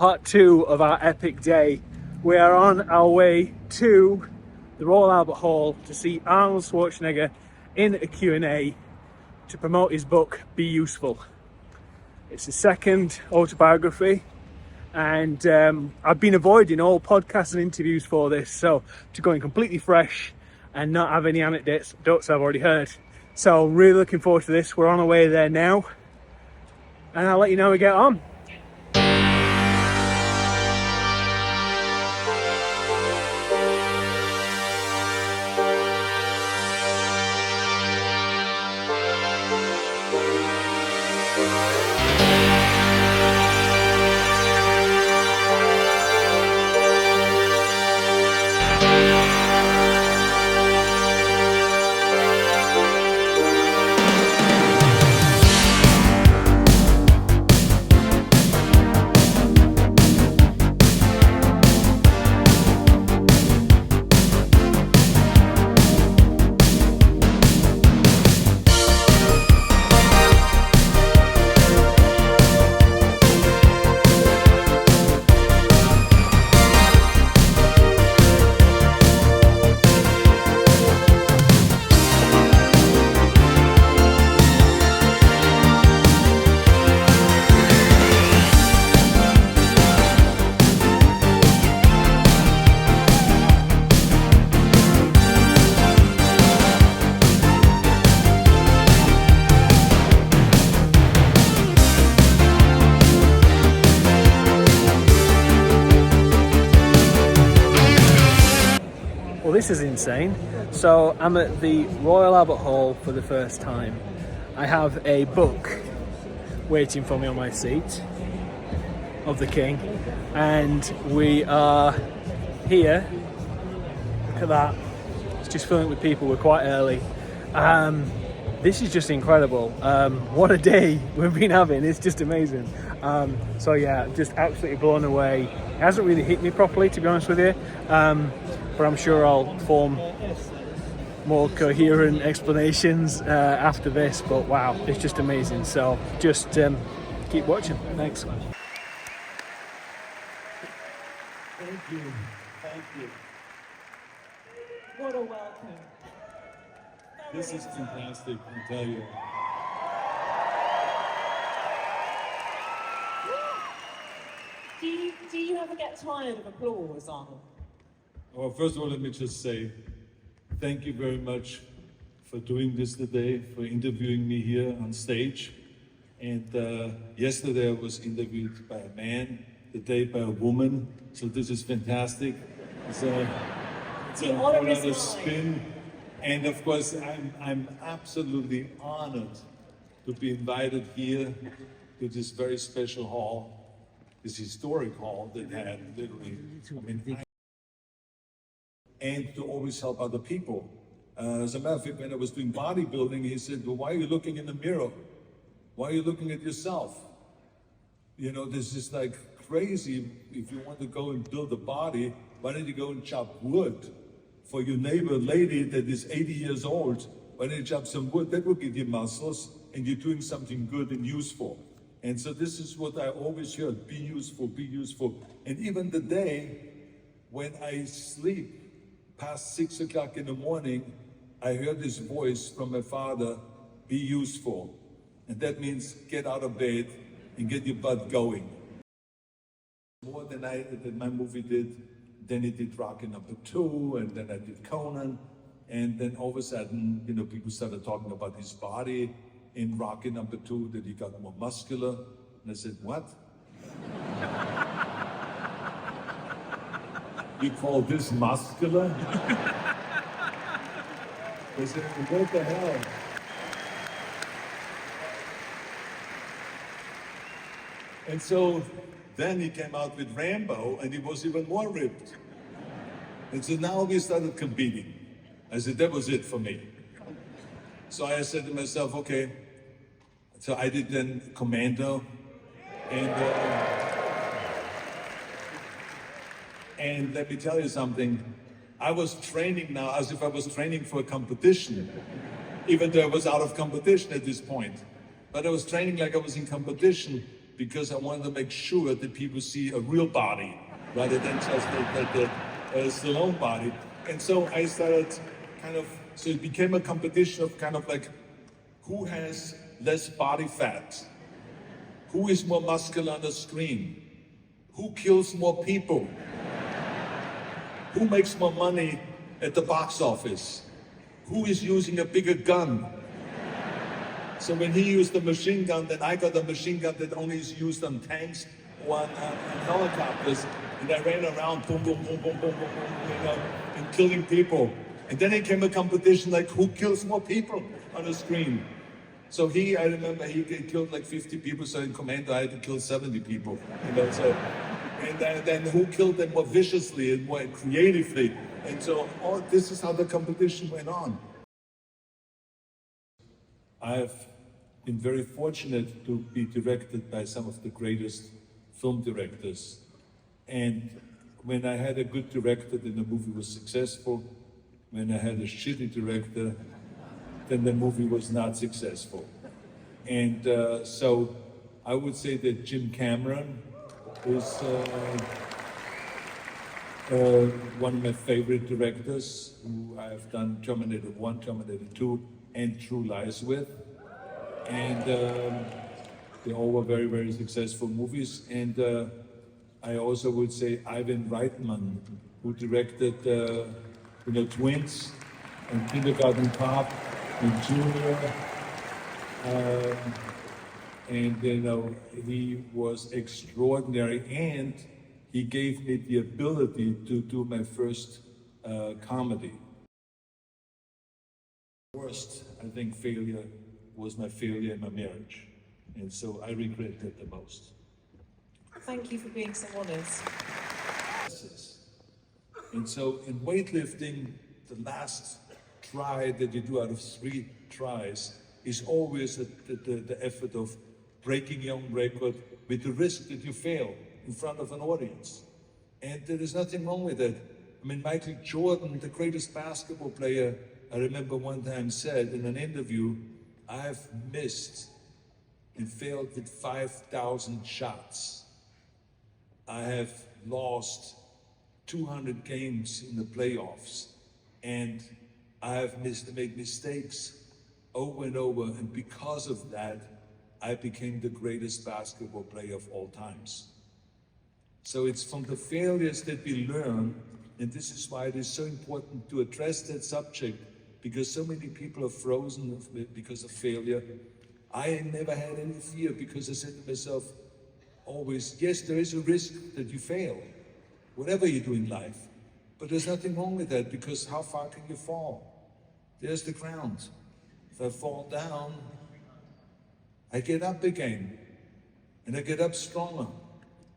part 2 of our epic day. We are on our way to the Royal Albert Hall to see Arnold Schwarzenegger in a Q&A to promote his book, Be Useful. It's his second autobiography, and I've been avoiding all podcasts and interviews for this, so to go in completely fresh and not have any anecdotes I've already heard. So really looking forward to this. We're on our way there now, and I'll let you know how we get on. Well, this is insane. So I'm at the Royal Albert Hall for the first time. I have a book waiting for me on my seat of the King, and we are here. Look at that. It's just filling with people. We're quite early. This is just incredible. What a day we've been having. It's just amazing. So yeah, just absolutely blown away. It hasn't really hit me properly, to be honest with you. But I'm sure I'll form more coherent explanations after this. But wow, it's just amazing. So just keep watching. Thanks. Thank you. Thank you. What a welcome. This is fantastic, I tell you. Do you ever get tired of applause, Arnold? Well, first of all, let me just say thank you very much for doing this today, for interviewing me here on stage. And yesterday I was interviewed by a man, today by a woman. So this is fantastic. It's a whole other spin. And of course, I'm absolutely honored to be invited here to this very special hall, this historic hall that had literally, and to always help other people. As a matter of fact, when I was doing bodybuilding, he said, well, why are you looking in the mirror? Why are you looking at yourself? You know, this is like crazy. If you want to go and build a body, why don't you go and chop wood? For your neighbor lady that is 80 years old, why don't you chop some wood? That will give you muscles, and you're doing something good and useful. And so this is what I always heard, be useful, be useful. And even the day when I sleep, past 6 o'clock in the morning, I heard this voice from my father, be useful. And that means get out of bed and get your butt going. More than my movie did. Then it did Rocky #2, and then I did Conan. And then all of a sudden, you know, people started talking about his body in Rocky #2, that he got more muscular. And I said, what? You call this muscular? I said, what the hell? And so then he came out with Rambo, and he was even more ripped. And so now we started competing. I said, that was it for me. So I said to myself, okay. So I did then Commando, and let me tell you something. I was training now as if I was training for a competition, even though I was out of competition at this point. But I was training like I was in competition, because I wanted to make sure that people see a real body rather than just the Stallone body. And so I started so it became a competition of kind of like, who has less body fat? Who is more muscular on the screen? Who kills more people? Who makes more money at the box office? Who is using a bigger gun? So when he used the machine gun, then I got a machine gun that only is used on tanks or on helicopters. And I ran around, boom, boom, boom, boom, boom, boom, boom, and killing people. And then it came a competition like, who kills more people on the screen? So I remember he killed like 50 people, so in Commando I had to kill 70 people. So, and then who killed them more viciously and more creatively? And so this is how the competition went on. I have been very fortunate to be directed by some of the greatest film directors. And when I had a good director, then the movie was successful. When I had a shitty director, then the movie was not successful. And so I would say that Jim Cameron is one of my favorite directors, who I have done Terminator 1, Terminator 2, and True Lies with. And they all were very, very successful movies. And I also would say Ivan Reitman, who directed Twins and Kindergarten Cop and Junior. And he was extraordinary, and he gave me the ability to do my first comedy. Worst, I think, failure was my failure in my marriage, and so I regret that the most. Thank you for being so honest. And so in weightlifting, the last try that you do out of 3 tries is always the effort of breaking your own record with the risk that you fail in front of an audience. And there is nothing wrong with that. I mean, Michael Jordan, the greatest basketball player, I remember one time said in an interview, I've missed and failed with 5,000 shots. I have lost 200 games in the playoffs, and I have made mistakes over and over, and because of that, I became the greatest basketball player of all times. So it's from the failures that we learn, and this is why it is so important to address that subject, because so many people are frozen because of failure. I never had any fear, because I said to myself always, yes, there is a risk that you fail, whatever you do in life, but there's nothing wrong with that, because how far can you fall? There's the ground. If I fall down, I get up again, and I get up stronger.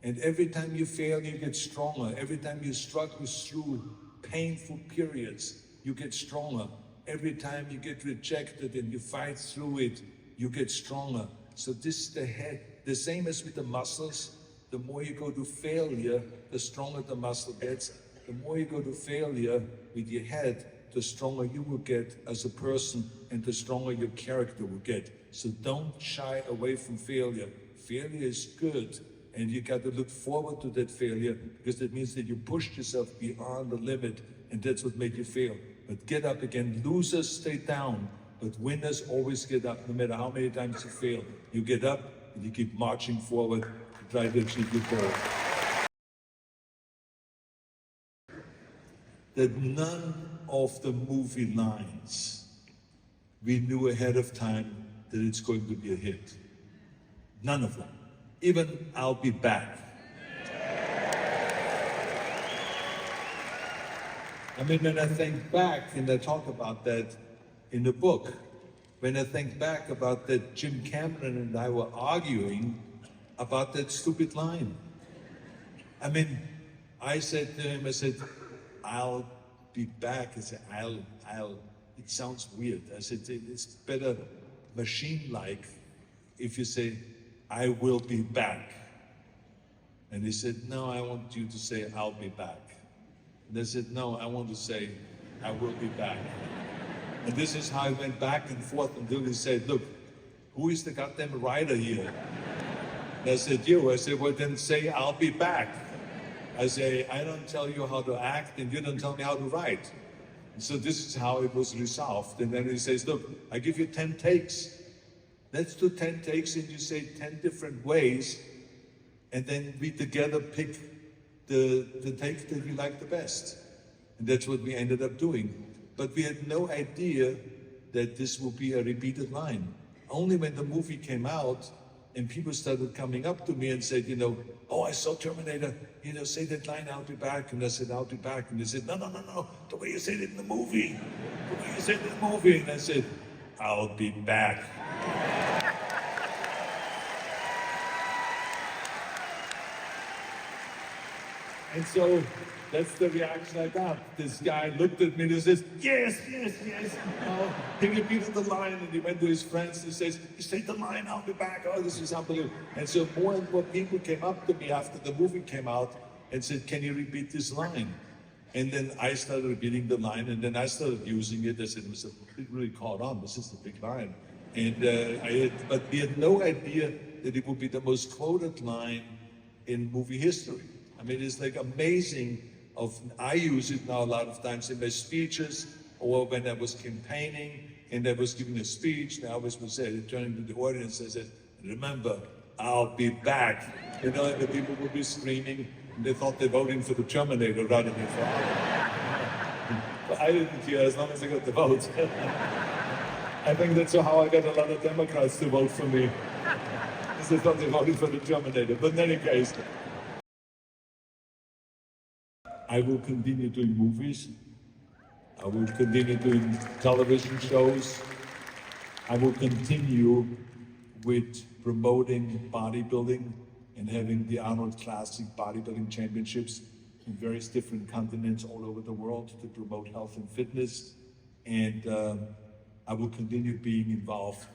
And every time you fail, you get stronger. Every time you struggle through painful periods, you get stronger. Every time you get rejected and you fight through it, you get stronger. So this is the same as with the muscles. The more you go to failure, the stronger the muscle gets. The more you go to failure with your head, the stronger you will get as a person, and the stronger your character will get. So don't shy away from failure. Failure is good, and you got to look forward to that failure, because it means that you pushed yourself beyond the limit, and that's what made you fail. But get up again. Losers stay down, but winners always get up. No matter how many times you fail, you get up and you keep marching forward to try to achieve your goal. That none of the movie lines we knew ahead of time that it's going to be a hit. None of them. Even I'll be back. I mean, when I think back, and I talk about that in the book, when I think back about that Jim Cameron and I were arguing about that stupid line. I mean, I said to him, I said, I'll be back. I said, it sounds weird. I said, it's better machine-like if you say, I will be back. And he said, no, I want you to say, I'll be back. And I said, no, I want to say, I will be back. And this is how I went back and forth until he said, look, who is the goddamn writer here? And I said, you? I said, well, then say, I'll be back. I say, I don't tell you how to act and you don't tell me how to write. And so this is how it was resolved. And then he says, look, I give you 10 takes. Let's do 10 takes and you say 10 different ways. And then we together pick the take that we like the best. And that's what we ended up doing. But we had no idea that this would be a repeated line. Only when the movie came out and people started coming up to me and said, you know, oh, I saw Terminator, you know, say that line, I'll be back. And I said, I'll be back. And they said, no, the way you said it in the movie. The way you said it in the movie. And I said, I'll be back. And so that's the reaction I got. This guy looked at me and says, yes. He repeated the line and he went to his friends and says, you say the line, I'll be back. Oh, this is unbelievable. And so more and more people came up to me after the movie came out and said, can you repeat this line? And then I started repeating the line and then I started using it. I said, it really caught on. This is the big line. And but we had no idea that it would be the most quoted line in movie history. I mean, it's like amazing. I use it now a lot of times in my speeches or when I was campaigning and I was giving a speech. And I always would say, turning to the audience, I said, remember, I'll be back. You know, and the people would be screaming and they thought they're voting for the Terminator rather than for Arnold. But I didn't care as long as I got the vote. I think that's how I got a lot of Democrats to vote for me. Because they thought they voted for the Terminator. But in any case, I will continue doing movies. I will continue doing television shows. I will continue with promoting bodybuilding and having the Arnold Classic Bodybuilding Championships in various different continents all over the world to promote health and fitness. And I will continue being involved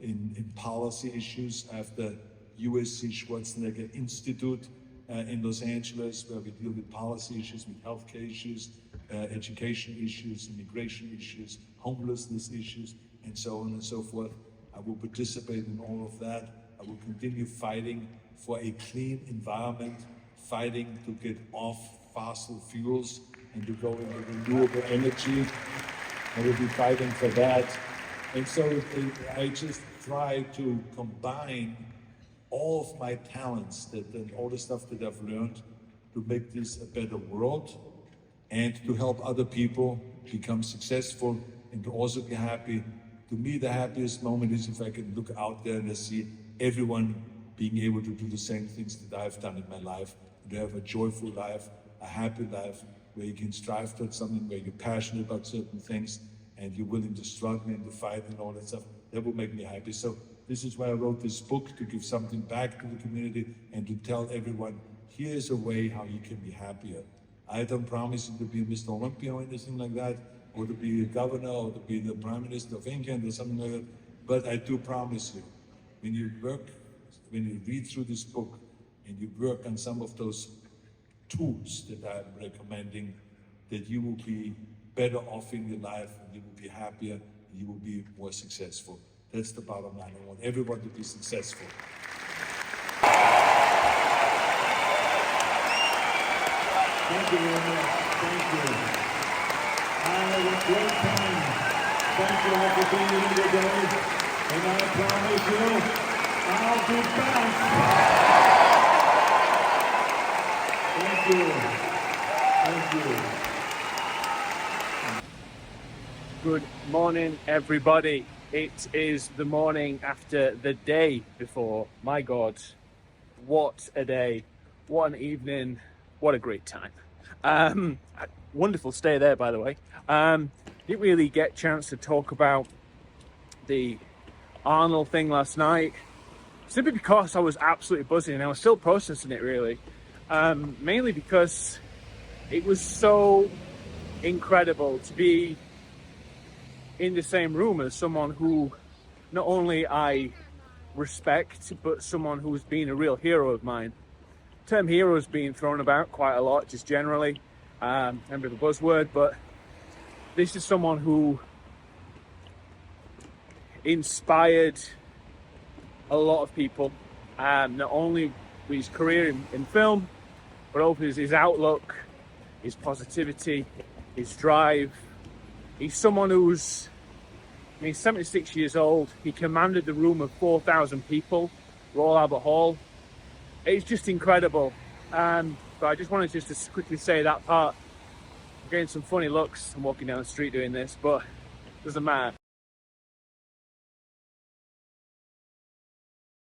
in policy issues. I have the USC Schwarzenegger Institute in Los Angeles, where we deal with policy issues, with healthcare issues, education issues, immigration issues, homelessness issues, and so on and so forth. I will participate in all of that. I will continue fighting for a clean environment, fighting to get off fossil fuels and to go into renewable energy. I will be fighting for that. And so I just try to combine all of my talents and all the stuff that I've learned to make this a better world and to help other people become successful and to also be happy. To me, the happiest moment is if I can look out there and I see everyone being able to do the same things that I've done in my life, and to have a joyful life, a happy life, where you can strive towards something, where you're passionate about certain things, and you're willing to struggle and to fight and all that stuff. That will make me happy. So this is why I wrote this book, to give something back to the community and to tell everyone, here's a way how you can be happier. I don't promise you to be Mr. Olympia or anything like that, or to be a governor, or to be the Prime Minister of England or something like that. But I do promise you, when you read through this book and you work on some of those tools that I'm recommending, that you will be better off in your life, and you will be happier, and you will be more successful. That's the bottom line. I want everyone to be successful. Thank you very much. Thank you. I had a great time. Thank you all for being here today. And I promise you, I'll be back. Thank you. Thank you. Good morning, everybody. It is the morning after the day before. My God, what a day, what an evening, what a great time. Wonderful stay there, by the way. Didn't really get a chance to talk about the Arnold thing last night, simply because I was absolutely buzzing and I was still processing it, really. Mainly because it was so incredible to be in the same room as someone who not only I respect, but someone who's been a real hero of mine. The term hero has been thrown about quite a lot, just generally, a bit of a buzzword, but this is someone who inspired a lot of people, Not only his career in film, but also his outlook, his positivity, his drive. He's someone who's, I mean, 76 years old. He commanded the room of 4,000 people, Royal Albert Hall. It's just incredible. But I just wanted just to quickly say that part. I'm getting some funny looks. I'm walking down the street doing this, but it doesn't matter.